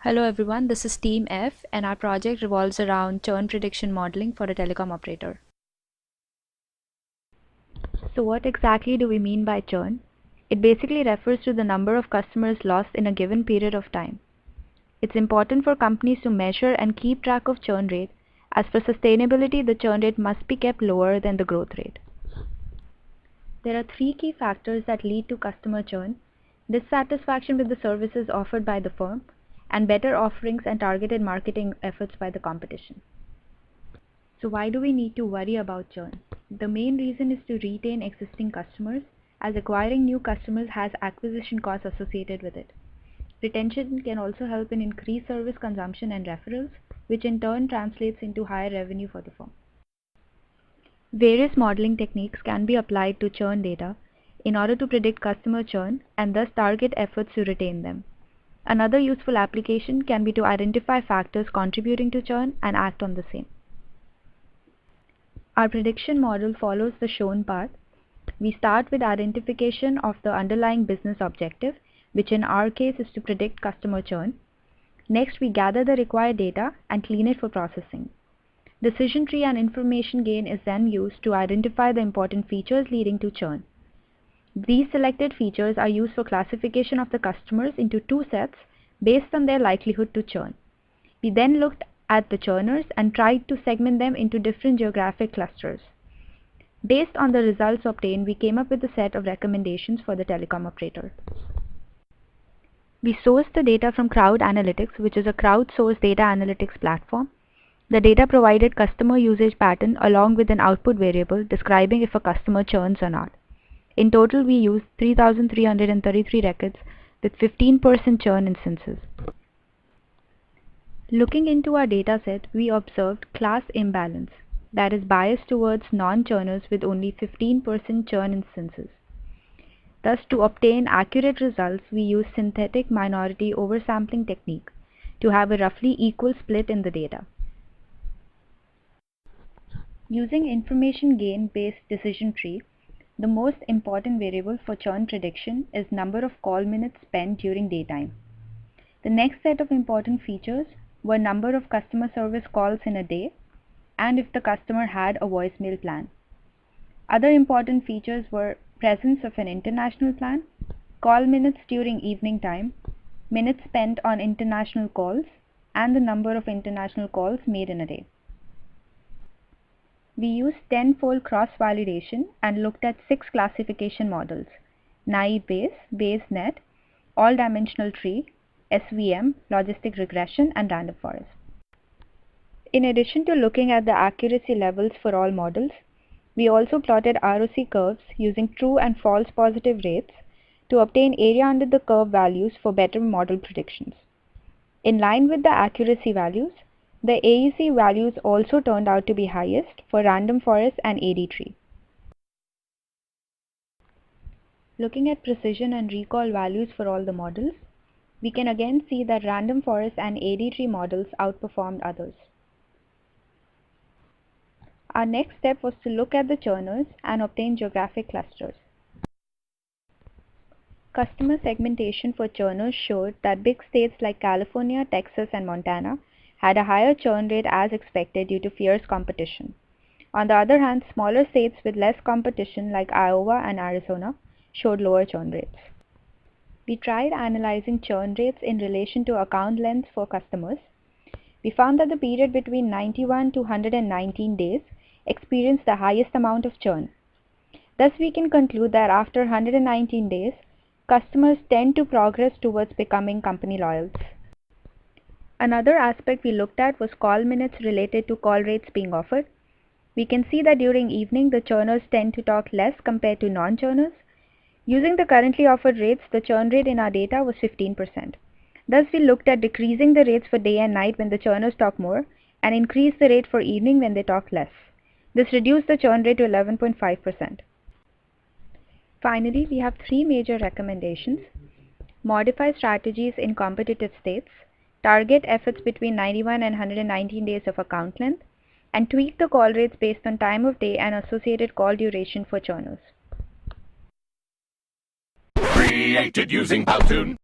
Hello everyone, this is Team F and our project revolves around churn prediction modeling for a telecom operator. So what exactly do we mean by churn? It basically refers to the number of customers lost in a given period of time. It's important for companies to measure and keep track of churn rate, as for sustainability the churn rate must be kept lower than the growth rate. There are three key factors that lead to customer churn: dissatisfaction with the services offered by the firm, and better offerings and targeted marketing efforts by the competition. So why do we need to worry about churn? The main reason is to retain existing customers, as acquiring new customers has acquisition costs associated with it. Retention can also help in increased service consumption and referrals, which in turn translates into higher revenue for the firm. Various modeling techniques can be applied to churn data in order to predict customer churn and thus target efforts to retain them. Another useful application can be to identify factors contributing to churn and act on the same. Our prediction model follows the shown path. We start with identification of the underlying business objective, which in our case is to predict customer churn. Next, we gather the required data and clean it for processing. Decision tree and information gain is then used to identify the important features leading to churn. These selected features are used for classification of the customers into two sets based on their likelihood to churn. We then looked at the churners and tried to segment them into different geographic clusters. Based on the results obtained, we came up with a set of recommendations for the telecom operator. We sourced the data from Crowd Analytics, which is a crowdsourced data analytics platform. The data provided customer usage pattern along with an output variable describing if a customer churns or not. In total, we used 3,333 records with 15% churn instances. Looking into our dataset, we observed class imbalance, that is bias towards non-churners with only 15% churn instances. Thus, to obtain accurate results, we use synthetic minority oversampling technique to have a roughly equal split in the data. Using information gain based decision tree, the most important variable for churn prediction is number of call minutes spent during daytime. The next set of important features were number of customer service calls in a day and if the customer had a voicemail plan. Other important features were presence of an international plan, call minutes during evening time, minutes spent on international calls, and the number of international calls made in a day. We used 10-fold cross-validation and looked at 6 classification models: naive Bayes, Bayes net, all-dimensional tree, SVM, logistic regression, and random forest. In addition to looking at the accuracy levels for all models, we also plotted ROC curves using true and false positive rates to obtain area under the curve values for better model predictions. In line with the accuracy values, the AEC values also turned out to be highest for random forest and AD tree. Looking at precision and recall values for all the models, we can again see that random forest and AD tree models outperformed others. Our next step was to look at the churners and obtain geographic clusters. Customer segmentation for churners showed that big states like California, Texas, and Montana had a higher churn rate as expected due to fierce competition. On the other hand, smaller states with less competition like Iowa and Arizona showed lower churn rates. We tried analyzing churn rates in relation to account length for customers. We found that the period between 91 to 119 days experienced the highest amount of churn. Thus, we can conclude that after 119 days, customers tend to progress towards becoming company loyals. Another aspect we looked at was call minutes related to call rates being offered. We can see that during evening, the churners tend to talk less compared to non-churners. Using the currently offered rates, the churn rate in our data was 15%. Thus, we looked at decreasing the rates for day and night when the churners talk more and increase the rate for evening when they talk less. This reduced the churn rate to 11.5%. Finally, we have 3 major recommendations: modify strategies in competitive states, target efforts between 91 and 119 days of account length, and tweak the call rates based on time of day and associated call duration for churners. Created using Powtoon.